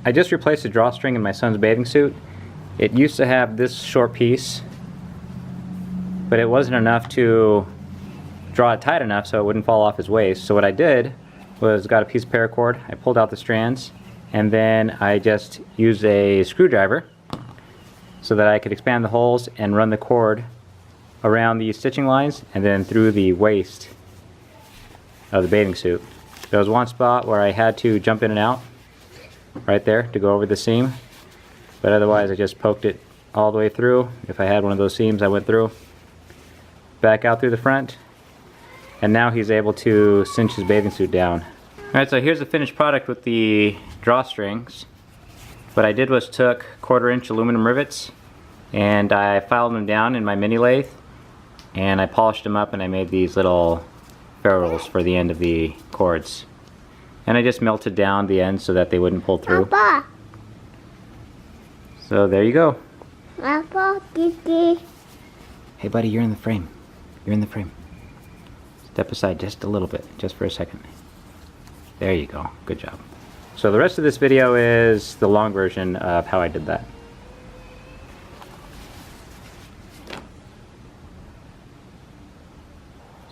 I just replaced the drawstring in my son's bathing suit. It used to have this short piece, but it wasn't enough to draw it tight enough so it wouldn't fall off his waist. So what I did was got a piece of paracord, I pulled out the strands, and then I just used a screwdriver so that I could expand the holes and run the cord around the stitching lines and then through the waist of the bathing suit. There was one spot where I had to jump in and out right there to go over the seam, but otherwise I just poked it all the way through. If I had one of those seams, I went through, back out through the front, and now he's able to cinch his bathing suit down. Alright, so here's the finished product with the drawstrings. What I did was took 1/4-inch aluminum rivets and I filed them down in my mini lathe and I polished them up and I made these little ferrules for the end of the cords. And I just melted down the ends so that they wouldn't pull through. Papa. So there you go. Papa, Kiki. Hey buddy, you're in the frame. You're in the frame. Step aside just a little bit, just for a second. There you go. Good job. So the rest of this video is the long version of how I did that.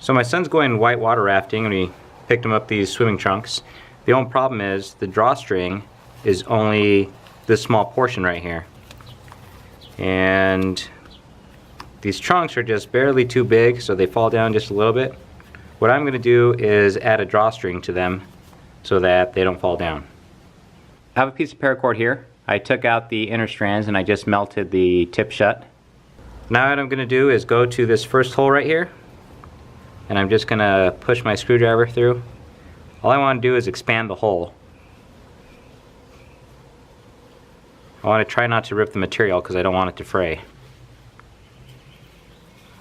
So my son's going whitewater rafting and we picked him up these swimming trunks. The only problem is the drawstring is only this small portion right here. And these trunks are just barely too big, so they fall down just a little bit. What I'm going to do is add a drawstring to them so that they don't fall down. I have a piece of paracord here. I took out the inner strands and I just melted the tip shut. Now what I'm going to do is go to this first hole right here and I'm just going to push my screwdriver through. All I want to do is expand the hole. I want to try not to rip the material because I don't want it to fray.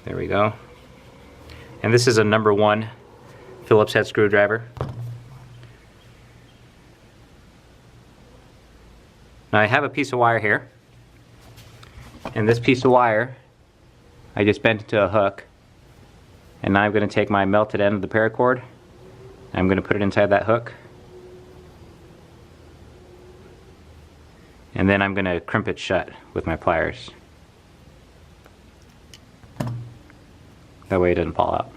There we go. And this is a number 1 Phillips head screwdriver. Now I have a piece of wire here, and this piece of wire I just bent into a hook, and now I'm going to take my melted end of the paracord and I'm going to put it inside that hook, and then I'm going to crimp it shut with my pliers. That way it doesn't fall out.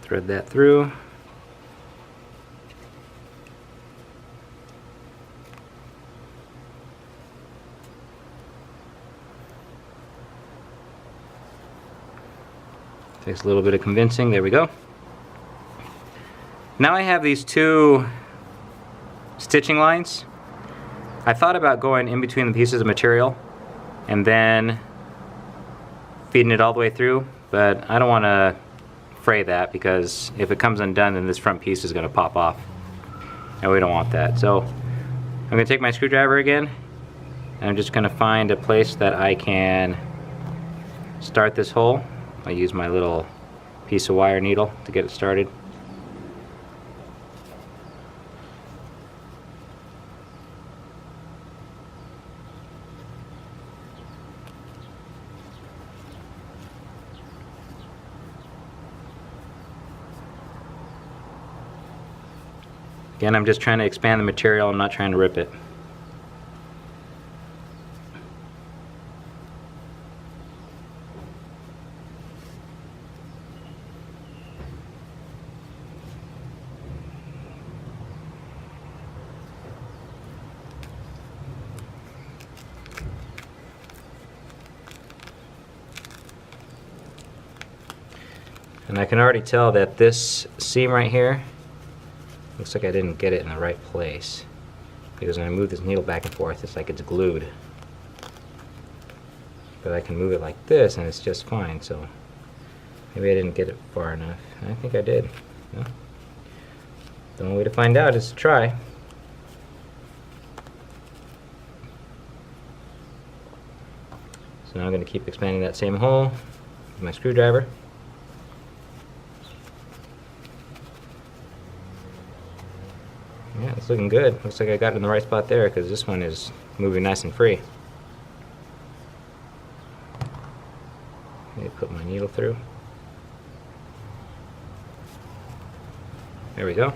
Thread that through. Takes a little bit of convincing. There we go. Now I have these 2 stitching lines. I thought about going in between the pieces of material and then feeding it all the way through, but I don't want to fray that because if it comes undone then this front piece is going to pop off and we don't want that. So I'm going to take my screwdriver again and I'm just going to find a place that I can start this hole. I use my little piece of wire needle to get it started. Again, I'm just trying to expand the material, I'm not trying to rip it. And I can already tell that this seam right here looks like I didn't get it in the right place, because when I move this needle back and forth it's like it's glued. But I can move it like this and it's just fine, so maybe I didn't get it far enough. I think I did. No? The only way to find out is to try. So now I'm going to keep expanding that same hole with my screwdriver. Yeah, it's looking good. Looks like I got it in the right spot there because this one is moving nice and free. Let me put my needle through. There we go.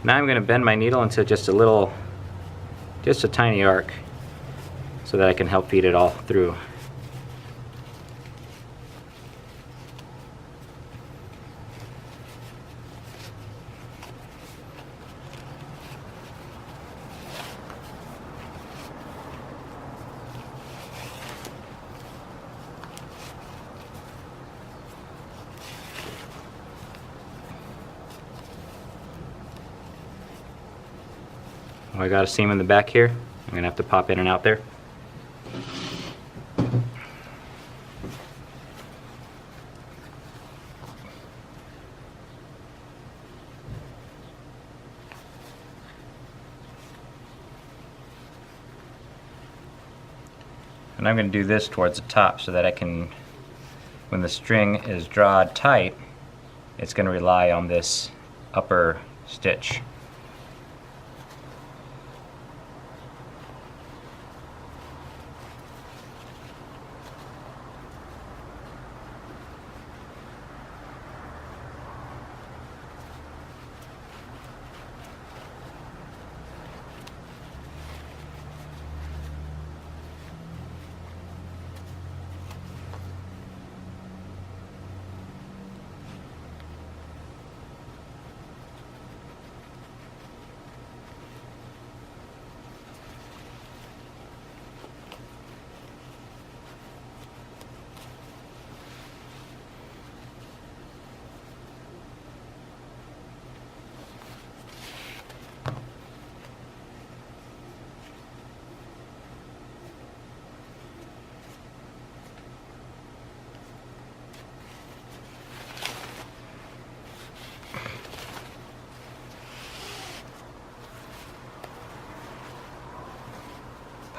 Now I'm going to bend my needle into just a tiny arc so that I can help feed it all through. I got a seam in the back here. I'm gonna have to pop in and out there. And I'm going to do this towards the top so that I can, when the string is drawn tight, it's going to rely on this upper stitch.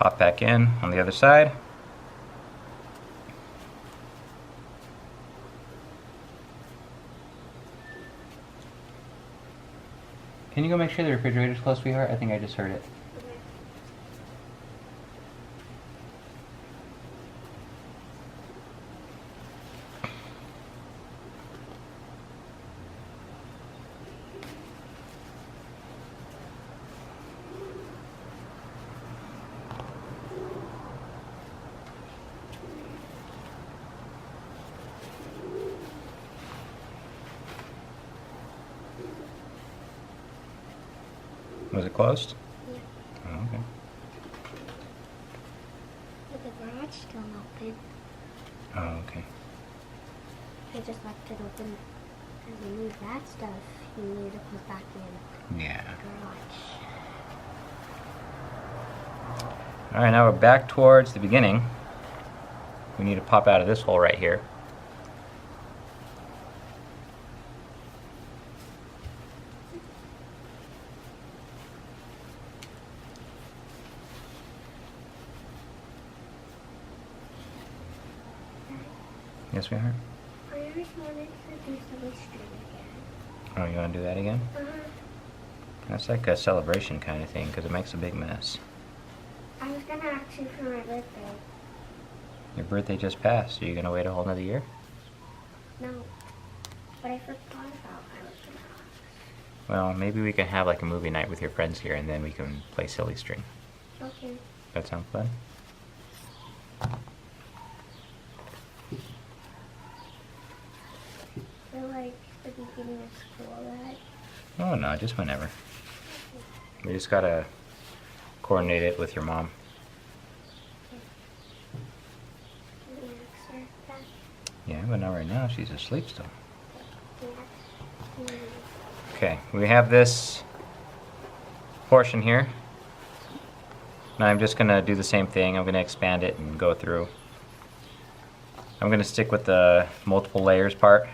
Pop back in on the other side. Can you go make sure the refrigerator's closed, sweetheart? I think I just heard it. Was it closed? Yeah. Oh, okay. But the garage still open. Oh, okay. I just left it open. Because you need that stuff. You need to put back in Yeah. the garage. Alright, now we're back towards the beginning. We need to pop out of this hole right here. Yes, sweetheart? I always wanted to do some string again. Oh, you want to do that again? That's like a celebration kind of thing because it makes a big mess. I was going to ask you for my birthday. Your birthday just passed. Are you going to wait a whole nother year? No. But I forgot about I was going to ask. Well, maybe we can have like a movie night with your friends here and then we can play silly string. Okay. That sound fun? Feel like the beginning of school that. Oh no, just whenever. We just gotta coordinate it with your mom. Can you ask her that? Yeah, but not right now. She's asleep still. Yeah. Okay, we have this portion here. Now I'm just gonna do the same thing. I'm gonna expand it and go through. I'm gonna stick with the multiple layers part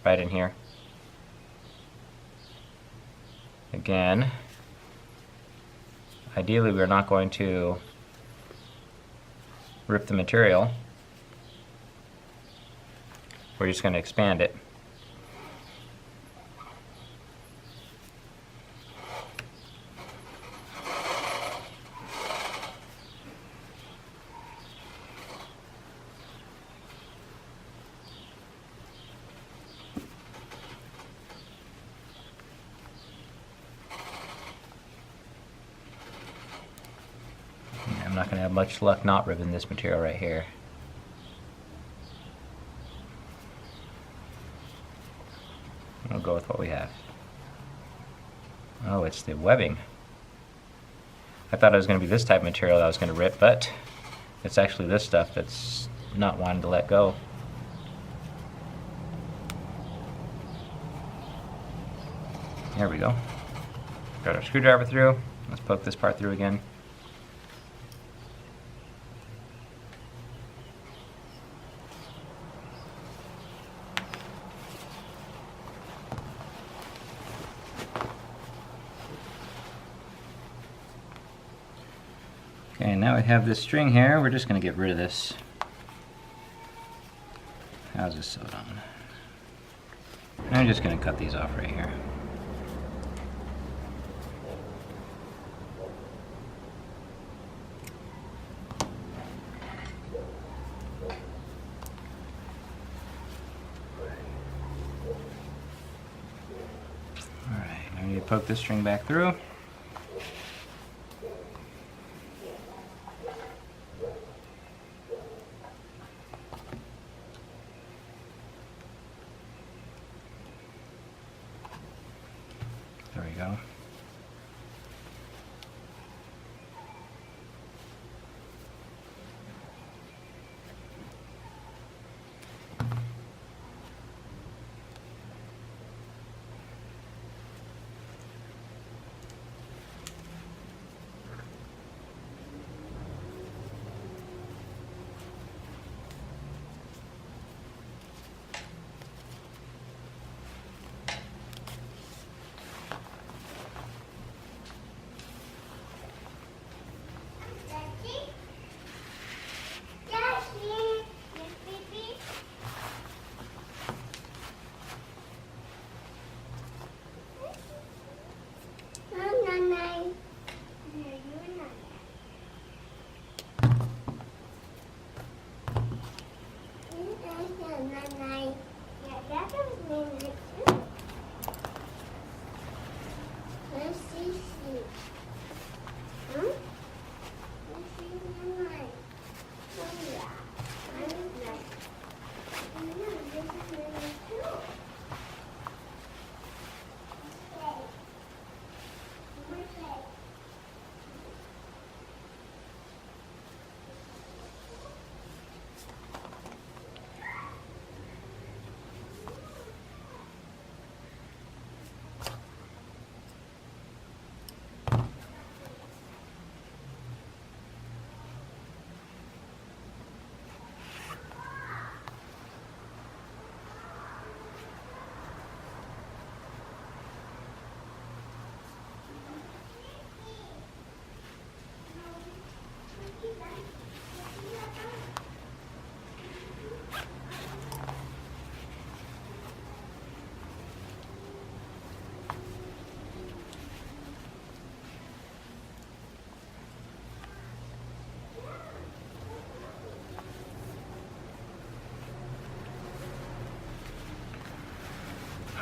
right in here. Again, ideally we're not going to rip the material. We're just going to expand it. going to have much luck not ripping this material right here. We'll go with what we have. Oh, it's the webbing. I thought it was going to be this type of material that was going to rip, but it's actually this stuff that's not wanting to let go. There we go. Got our screwdriver through. Let's poke this part through again. Okay, now we have this string here. We're just going to get rid of this. How's this sewed on? I'm just going to cut these off right here. Alright, now we need to poke this string back through. There we go.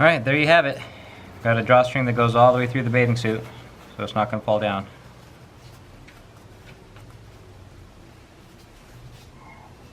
Alright, there you have it. Got a drawstring that goes all the way through the bathing suit, so it's not going to fall down.